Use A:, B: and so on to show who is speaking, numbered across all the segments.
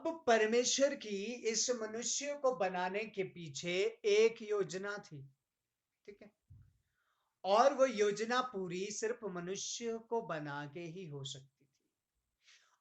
A: अब परमेश्वर की इस मनुष्य को बनाने के पीछे एक योजना थी, ठीक है, और वो योजना पूरी सिर्फ मनुष्य को बना के ही हो सकती थी।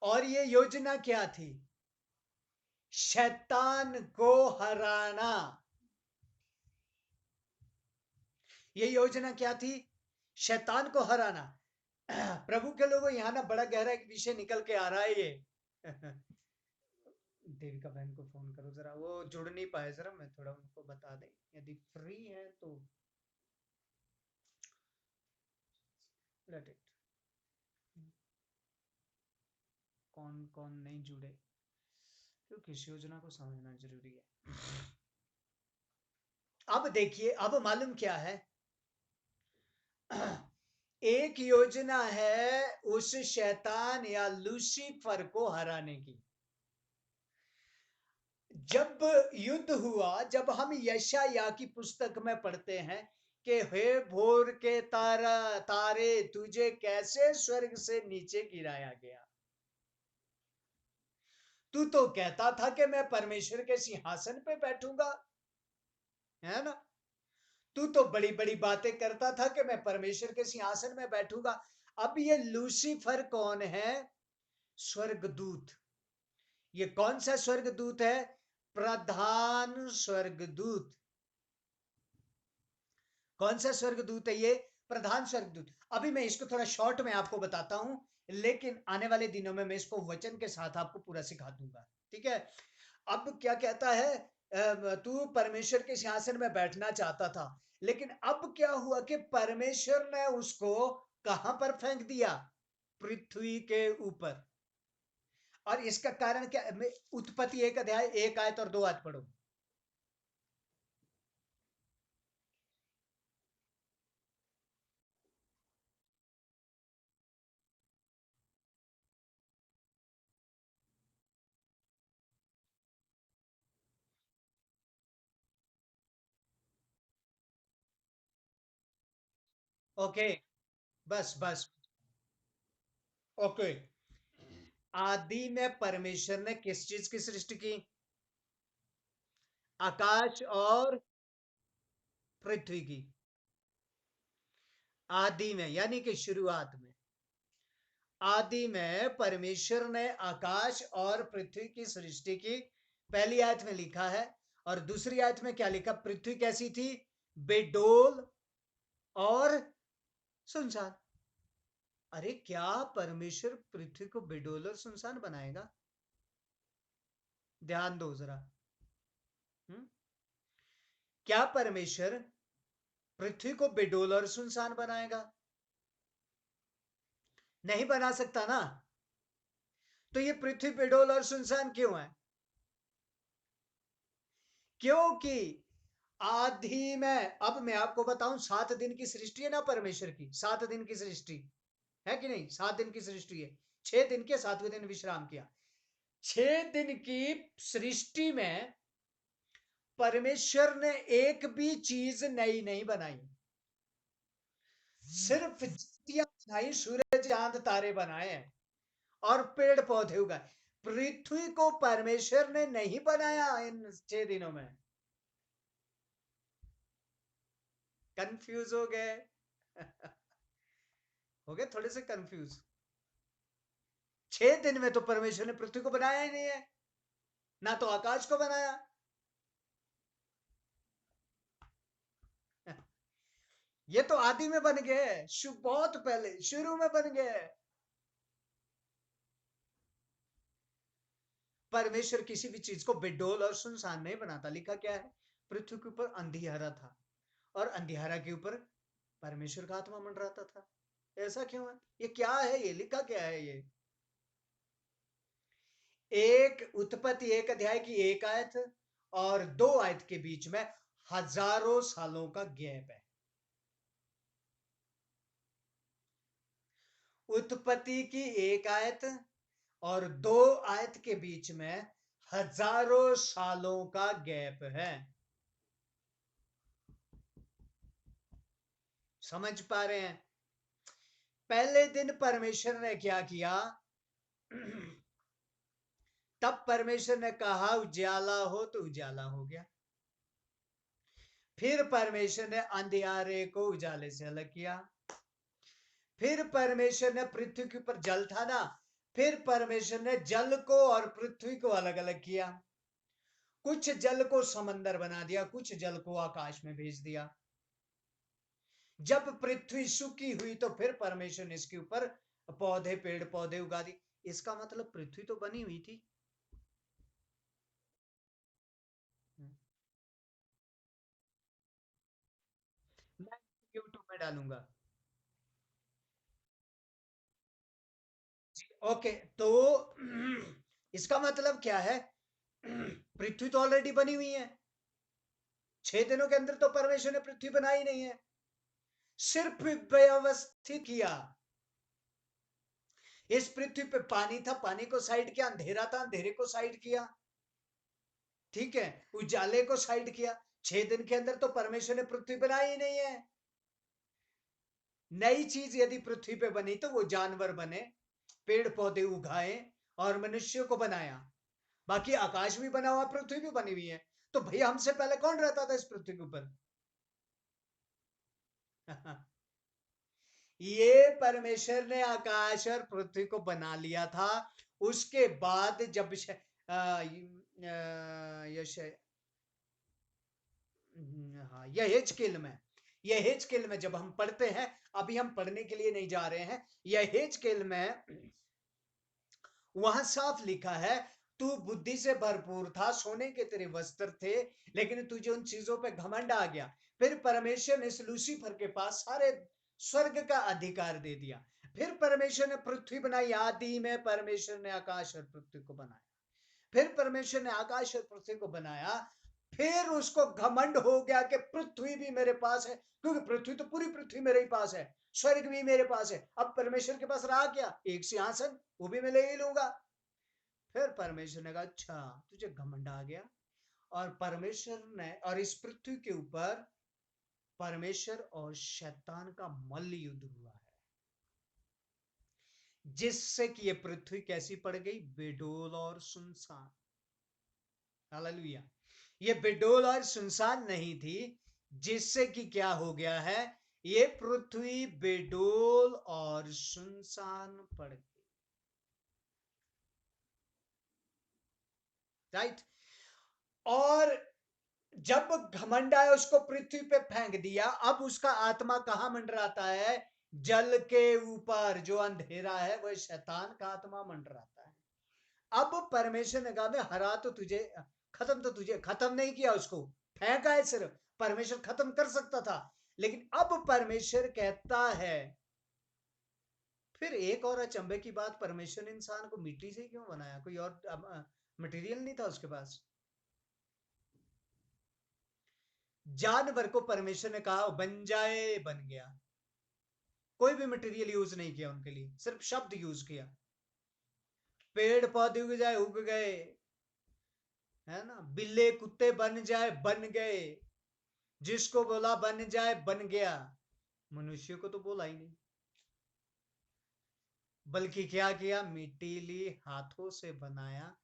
A: और ये योजना क्या थी? शैतान को हराना। ये योजना क्या थी? शैतान को हराना। प्रभु के लोगों, यहाँ ना बड़ा गहरा एक विषय निकल के आ रहा है ये। देविका बहन को फोन करो जरा, वो जुड़ नहीं पाए, जरा मैं थोड़ा उनको बता दें यदि फ्री है तो। Let it. कौन कौन नहीं जुड़े, क्योंकि इस योजना को समझना जरूरी है। अब देखिए, अब मालूम क्या है? एक योजना है उस शैतान या लूसीफर को हराने की। जब युद्ध हुआ, जब हम यशायाह की पुस्तक में पढ़ते हैं कि हे भोर के तारे तुझे कैसे स्वर्ग से नीचे गिराया गया, तू तो कहता था कि मैं परमेश्वर के सिंहासन पे बैठूंगा, है ना? तू तो बड़ी बड़ी बातें करता था कि मैं परमेश्वर के सिंहासन में बैठूंगा। अब ये लूसीफर कौन है? स्वर्गदूत। ये कौन सा स्वर्गदूत है? प्रधान स्वर्गदूत। कौन सा स्वर्गदूत है ये? प्रधान स्वर्गदूत। अभी मैं इसको थोड़ा शॉर्ट में आपको बताता हूं, लेकिन आने वाले दिनों में मैं इसको वचन के साथ आपको पूरा सिखा दूंगा, ठीक है? अब क्या कहता है? तू परमेश्वर के सिंहासन में बैठना चाहता था, लेकिन अब क्या हुआ कि परमेश्वर ने उसको कहां पर फेंक दिया? पृथ्वी के ऊपर। और इसका कारण क्या? उत्पत्ति 1 अध्याय 1 आयत और 2 आयत पढ़ो। ओके, बस बस। ओके। आदि में परमेश्वर ने किस चीज की सृष्टि की? आकाश और पृथ्वी की। आदि में यानी कि शुरुआत में। आदि में परमेश्वर ने आकाश और पृथ्वी की सृष्टि की। पहली आयत में लिखा है। और दूसरी आयत में क्या लिखा? पृथ्वी कैसी थी? बेडोल और सुनसान। अरे क्या परमेश्वर पृथ्वी को बेडोल और सुनसान बनाएगा? ध्यान दो जरा। हम्म? क्या परमेश्वर पृथ्वी को बेडोल और सुनसान बनाएगा? नहीं बना सकता ना। तो ये पृथ्वी बेडोल और सुनसान क्यों है? क्योंकि आदि में, अब मैं आपको बताऊं, 7 दिन की सृष्टि है ना परमेश्वर की, 7 दिन की सृष्टि है कि नहीं? 7 दिन की सृष्टि है। 6 दिन के, 7वें दिन विश्राम किया। 6 दिन की सृष्टि में परमेश्वर ने एक भी चीज नई नहीं बनाई। सिर्फ ज्योतियां बनाई, सूरज चांद तारे बनाए हैं और पेड़ पौधे उगाए। पृथ्वी को परमेश्वर ने नहीं बनाया इन 6 दिनों में। कंफ्यूज हो गए? हो गए थोड़े से कंफ्यूज? 6 दिन में तो परमेश्वर ने पृथ्वी को बनाया ही नहीं है, ना तो आकाश को बनाया। ये तो आदि में बन गए, बहुत पहले शुरू में बन गए। परमेश्वर किसी भी चीज को बेडोल और सुनसान नहीं बनाता। लिखा क्या है? पृथ्वी के ऊपर अंधियारा था और अंधियारा के ऊपर परमेश्वर का आत्मा मंडराता था। ऐसा क्यों है? ये क्या है? ये लिखा क्या है? ये एक उत्पत्ति 1 अध्याय की 1 आयत और 2 आयत के बीच में हजारों सालों का गैप है। उत्पत्ति की 1 आयत और 2 आयत के बीच में हजारों सालों का गैप है। समझ पा रहे हैं? पहले दिन परमेश्वर ने क्या किया? तब परमेश्वर ने कहा उजाला हो तो उजाला हो गया। फिर परमेश्वर ने अंधियारे को उजाले से अलग किया। फिर परमेश्वर ने पृथ्वी के ऊपर जल था ना, फिर परमेश्वर ने जल को और पृथ्वी को अलग अलग किया। कुछ जल को समंदर बना दिया, कुछ जल को आकाश में भेज दिया। जब पृथ्वी सूखी हुई तो फिर परमेश्वर ने इसके ऊपर पौधे, पेड़ पौधे उगा दी। इसका मतलब पृथ्वी तो बनी हुई थी। मैं यूट्यूब में डालूंगा। ओके, तो इसका मतलब क्या है? पृथ्वी तो ऑलरेडी बनी हुई है। 6 दिनों के अंदर तो परमेश्वर ने पृथ्वी बनाई नहीं है, सिर्फ व्यवस्थित किया। इस पृथ्वी पे पानी था, पानी को साइड किया। अंधेरा था, अंधेरे को साइड किया। ठीक है, उजाले को साइड किया। 6 दिन के अंदर तो परमेश्वर ने पृथ्वी बनाई ही नहीं है। नई चीज यदि पृथ्वी पे बनी तो वो जानवर बने, पेड़ पौधे उगाए और मनुष्य को बनाया। बाकी आकाश भी बना हुआ, पृथ्वी भी बनी हुई है। तो भैया हमसे पहले कौन रहता था इस पृथ्वी के ऊपर? ये परमेश्वर ने आकाश और पृथ्वी को बना लिया था। उसके बाद जब यश हाँ, यहेजकेल में, यहेजकेल में जब हम पढ़ते हैं, अभी हम पढ़ने के लिए नहीं जा रहे हैं, यहेजकेल में वहां साफ लिखा है, तू बुद्धि से भरपूर था, सोने के तेरे वस्त्र थे, लेकिन तुझे उन चीजों पे घमंड आ गया। फिर परमेश्वर ने इस लूसीफर के पास सारे स्वर्ग का अधिकार दे दिया। फिर परमेश्वर ने पृथ्वी बनाई। आदि में परमेश्वर ने आकाश और पृथ्वी को बनाया। फिर परमेश्वर ने आकाश और पृथ्वी को बनाया। फिर उसको घमंड हो गया कि पृथ्वी भी मेरे पास है, क्योंकि पृथ्वी तो पूरी पृथ्वी मेरे ही पास है, स्वर्ग भी मेरे पास है। अब परमेश्वर के पास रहा क्या? एक सिंहासन, वो भी मैं ले ही लूंगा। फिर परमेश्वर ने कहा अच्छा, तुझे घमंड आ गया। और परमेश्वर ने, और इस पृथ्वी के ऊपर परमेश्वर और शैतान का मल्ल युद्ध हुआ है, जिससे कि ये पृथ्वी कैसी पड़ गई? बेडोल और सुनसान। हालेलुया। ये बेडोल और सुनसान नहीं थी, जिससे कि क्या हो गया है? ये पृथ्वी बेडोल और सुनसान पड़ गई। राइट। और जब घमंड आया, उसको पृथ्वी पे फेंक दिया। अब उसका आत्मा कहां मंडराता है? जल के ऊपर। जो अंधेरा है वह शैतान का आत्मा मंडराता है। अब परमेश्वर ने कहा, मैं हरा तो तुझे, खत्म तो तुझे खत्म नहीं किया, उसको फेंका है सिर्फ। परमेश्वर खत्म कर सकता था, लेकिन अब परमेश्वर कहता है, फिर एक और अचंभे की बात, परमेश्वर ने इंसान को मिट्टी से क्यों बनाया? कोई और मटेरियल नहीं था उसके पास? जानवर को परमेश्वर ने कहा बन जाए, बन गया। कोई भी मटेरियल यूज नहीं किया उनके लिए, सिर्फ शब्द यूज किया। पेड़ पौधे उग जाए, उग गए, है ना। बिल्ले कुत्ते बन जाए, बन गए। जिसको बोला बन जाए, बन गया। मनुष्य को तो बोला ही नहीं, बल्कि क्या किया? मिट्टी ली, हाथों से बनाया,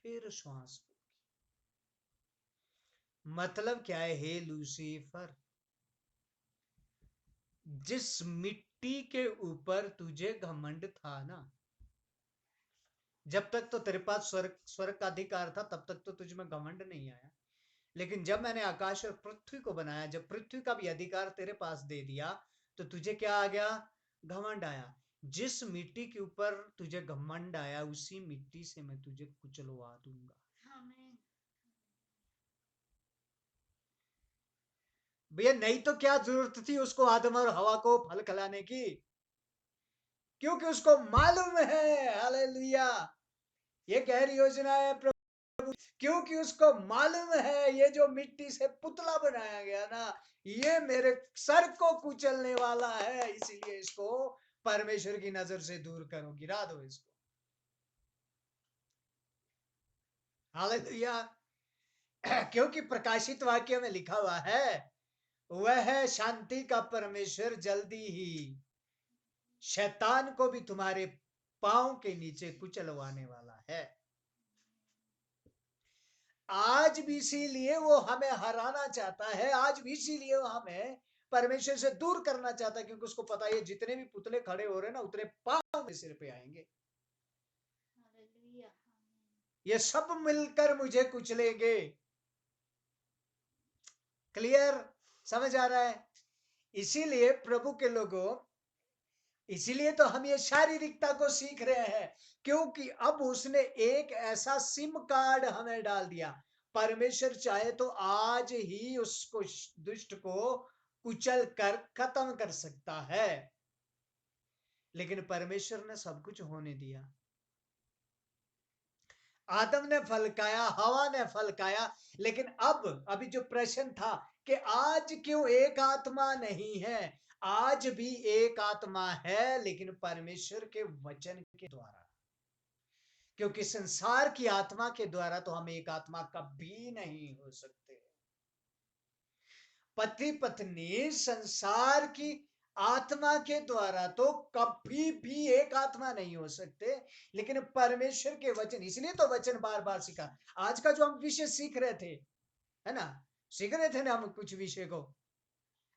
A: फिर श्वास। मतलब क्या है? हे लूसीफर, जिस मिट्टी के ऊपर तुझे घमंड था ना, जब तक तो तेरे पास स्वर्ग स्वर्ग का अधिकार था, तब तक तो तुझ में घमंड नहीं आया। लेकिन जब मैंने आकाश और पृथ्वी को बनाया, जब पृथ्वी का भी अधिकार तेरे पास दे दिया, तो तुझे क्या आ गया? घमंड आया। जिस मिट्टी के ऊपर तुझे घमंड आया, उसी मिट्टी से मैं तुझे कुचलवा दूंगा। भैया, नहीं तो क्या जरूरत थी उसको आदम और हवा को फल खिलाने की? क्योंकि उसको मालूम है, हालेलुया, ये गहरी योजना है प्रभु। क्योंकि उसको मालूम है, ये जो मिट्टी से पुतला बनाया गया ना, ये मेरे सर को कुचलने वाला है, इसलिए इसको परमेश्वर की नजर से दूर करो, गिरा दो इसको। हालेलुया। क्योंकि प्रकाशित वाक्य में लिखा हुआ है, वह शांति का परमेश्वर जल्दी ही शैतान को भी तुम्हारे पांव के नीचे कुचलवाने वाला है। आज भी इसीलिए वो हमें हराना चाहता है, आज भी इसीलिए वो हमें परमेश्वर से दूर करना चाहता है, क्योंकि उसको पता है जितने भी पुतले खड़े हो रहे हैं ना, उतने पाप के सिर पे आएंगे। ये सब मिलकर मुझे कुचलेंगे। क्लियर? समझ आ रहा है? इसीलिए प्रभु के लोगों, इसीलिए तो हम ये शारीरिकता को सीख रहे हैं, क्योंकि अब उसने एक ऐसा सिम कार्ड हमें डाल दिया। परमेश्वर चाहे तो आज ही उसको, दुष्ट को कुचल कर खत्म कर सकता है, लेकिन परमेश्वर ने सब कुछ होने दिया। आदम ने फल खाया, हवा ने फल खाया, लेकिन अब अभी जो प्रश्न था कि आज क्यों एक आत्मा नहीं है, आज भी एक आत्मा है, लेकिन परमेश्वर के वचन के द्वारा। क्योंकि संसार की आत्मा के द्वारा तो हम एक आत्मा कभी नहीं हो सकते। पति पत्नी संसार की आत्मा के द्वारा तो कभी भी एक आत्मा नहीं हो सकते, लेकिन परमेश्वर के वचन, इसलिए तो वचन बार बार सीखा। आज का जो हम विषय सीख रहे थे, है ना, सीख रहे थे ना हम कुछ विषय को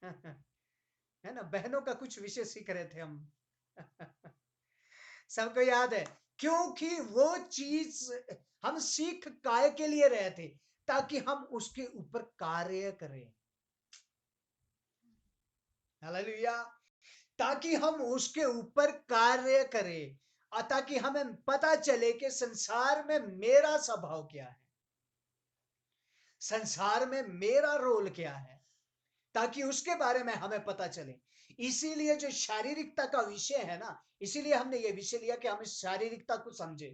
A: है ना, बहनों का कुछ विषय सीख रहे थे हम सबको याद है, क्योंकि वो चीज हम सीख काय के लिए रहे थे, ताकि हम उसके ऊपर कार्य करें। हालेलुया। ताकि हम उसके ऊपर कार्य करें, और ताकि हमें पता चले कि संसार में मेरा स्वभाव क्या है, संसार में मेरा रोल क्या है, ताकि उसके बारे में हमें पता चले। इसीलिए जो शारीरिकता का विषय है ना, इसीलिए हमने ये विषय लिया कि हम इस शारीरिकता को समझे,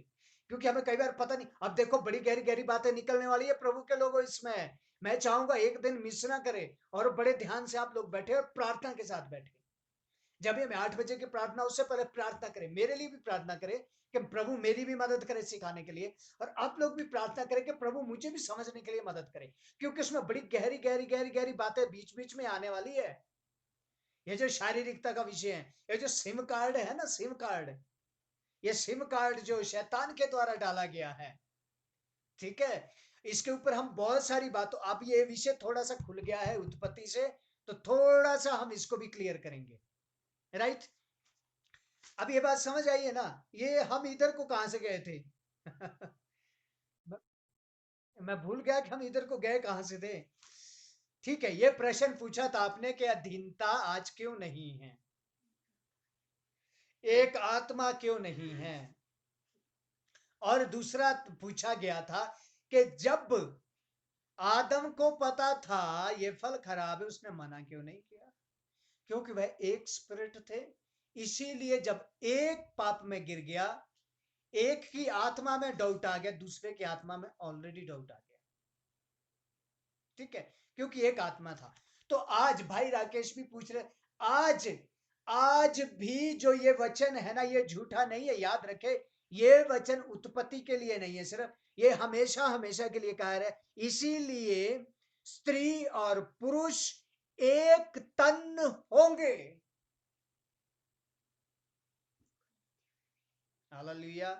A: क्योंकि हमें कई बार पता नहीं। अब देखो, बड़ी गहरी गहरी बातें निकलने वाली है प्रभु के लोगों इसमें। मैं चाहूंगा एक दिन मिस ना करे, और बड़े ध्यान से आप लोग बैठे और प्रार्थना के साथ बैठे। जब ये मैं 8 बजे की प्रार्थना, उससे पहले प्रार्थना करें, मेरे लिए भी प्रार्थना करें कि प्रभु मेरी भी मदद करे सिखाने के लिए, और आप लोग भी प्रार्थना करें कि प्रभु मुझे भी समझने के लिए मदद करे, क्योंकि उसमें बड़ी गहरी गहरी गहरी गहरी बातें बीच बीच में आने वाली है। ये जो शारीरिकता का विषय है, ये जो सिम कार्ड है ना, सिम कार्ड, ये सिम कार्ड जो शैतान के द्वारा डाला गया है, ठीक है, इसके ऊपर हम बहुत सारी बातों, अब ये विषय थोड़ा सा खुल गया है उत्पत्ति से, तो थोड़ा सा हम इसको भी क्लियर करेंगे। राइट? अब ये बात समझ आई है ना? ये हम इधर को कहां से गए थे मैं भूल गया कि हम इधर को गए कहां से थे। ठीक है, ये प्रश्न पूछा था आपने कि अधीनता आज क्यों नहीं है, एक आत्मा क्यों नहीं है, और दूसरा पूछा गया था कि जब आदम को पता था ये फल खराब है, उसने मना क्यों नहीं किया, क्योंकि वह एक स्पिरिट थे। इसीलिए जब एक पाप में गिर गया, एक की आत्मा में डाउट आ गया, दूसरे की आत्मा में ऑलरेडी डाउट आ गया। ठीक है, क्योंकि एक आत्मा था। तो आज भाई राकेश भी पूछ रहे, आज आज भी जो ये वचन है ना, ये झूठा नहीं है, याद रखे। ये वचन उत्पत्ति के लिए नहीं है सिर्फ, ये हमेशा हमेशा के लिए कहा है। इसीलिए स्त्री और पुरुष एक तन होंगे। हालेलुया।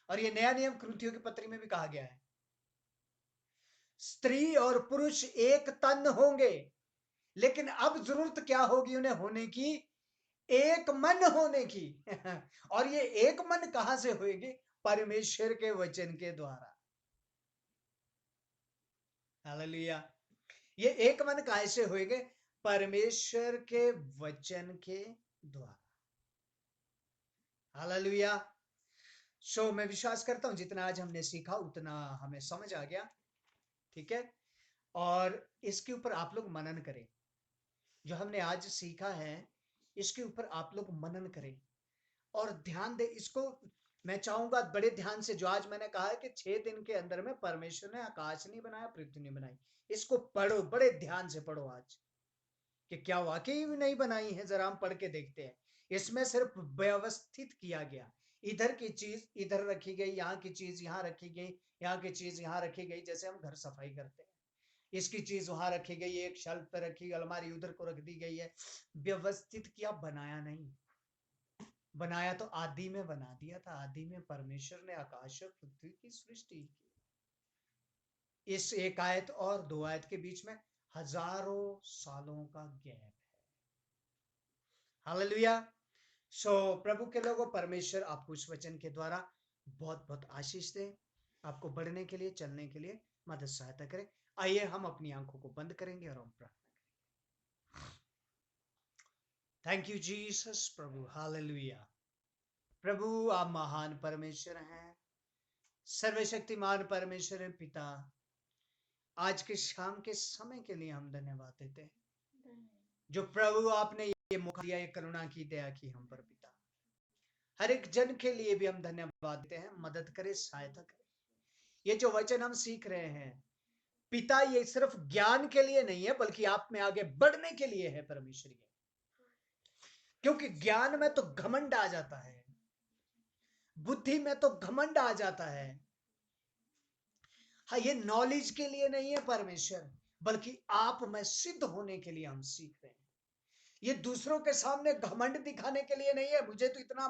A: और ये नया नियम कुरिन्थियों की पत्री में भी कहा गया है, स्त्री और पुरुष एक तन होंगे। लेकिन अब जरूरत क्या होगी उन्हें होने की? एक मन होने की और ये एक मन कहां से होगी? परमेश्वर के वचन के द्वारा। हालेलुया। ये एक मन कैसे होएंगे? परमेश्वर के वचन के द्वारा। हालेलुया। सो मैं विश्वास करता हूं जितना आज हमने सीखा उतना हमें समझ आ गया। ठीक है, और इसके ऊपर आप लोग मनन करें। जो हमने आज सीखा है इसके ऊपर आप लोग मनन करें और ध्यान दे इसको। मैं चाहूंगा बड़े ध्यान से, जो आज मैंने कहा है कि 6 दिन के अंदर में परमेश्वर ने आकाश नहीं बनाया, पृथ्वी नहीं बनाई, इसको पढ़ो, बड़े ध्यान से पढ़ो आज कि क्या वाकई में नहीं बनाई है। जरा हम पढ़ के देखते हैं। इसमें सिर्फ व्यवस्थित किया गया, इधर की चीज इधर रखी गई, यहाँ की चीज यहाँ रखी गई, यहाँ की चीज यहाँ रखी गई, जैसे हम घर सफाई करते हैं। इसकी चीज वहां रखी गई, एक शेल्फ पे रखी, अलमारी उधर को रख दी गई है। व्यवस्थित किया, बनाया नहीं। बनाया तो आदि में बना दिया था। आदि में परमेश्वर ने आकाश और पृथ्वी की सृष्टि की। इस एक आयत और 2 आयत के बीच में हजारों सालों का गैप है। हालेलुया। सो प्रभु के लोगों, परमेश्वर आपको इस वचन के द्वारा बहुत बहुत आशीष दे, आपको बढ़ने के लिए, चलने के लिए मदद सहायता करें। आइए हम अपनी आंखों को बंद करेंगे और हम प्रार्थना करेंगे। Thank you Jesus. प्रभु हालेलुया। प्रभु आप महान परमेश्वर हैं, सर्वशक्तिमान परमेश्वर हैं। पिता, आज के शाम के समय के लिए हम धन्यवाद देते हैं, जो प्रभु आपने ये मौका दिया, ये करुणा की, दया की हम पर। पिता, हर एक जन के लिए भी हम धन्यवाद देते हैं। मदद करे, सहायता करे। ये जो वचन हम सीख रहे हैं पिता, ये सिर्फ ज्ञान के लिए नहीं है, बल्कि आप में आगे बढ़ने के लिए है परमेश्वर। क्योंकि ज्ञान में तो घमंड आ जाता है, बुद्धि में तो घमंड आ जाता है। हाँ, ये नॉलेज के लिए नहीं है परमेश्वर, बल्कि आप में सिद्ध होने के लिए हम सीख रहे हैं। ये दूसरों के सामने घमंड दिखाने के लिए नहीं है, मुझे तो इतना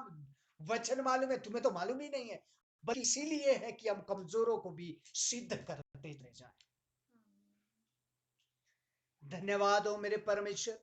A: वचन मालूम है, तुम्हें तो मालूम ही नहीं है, बल्कि इसीलिए है कि हम कमजोरों को भी सिद्ध करते रह जाएं। धन्यवाद हो मेरे परमेश्वर,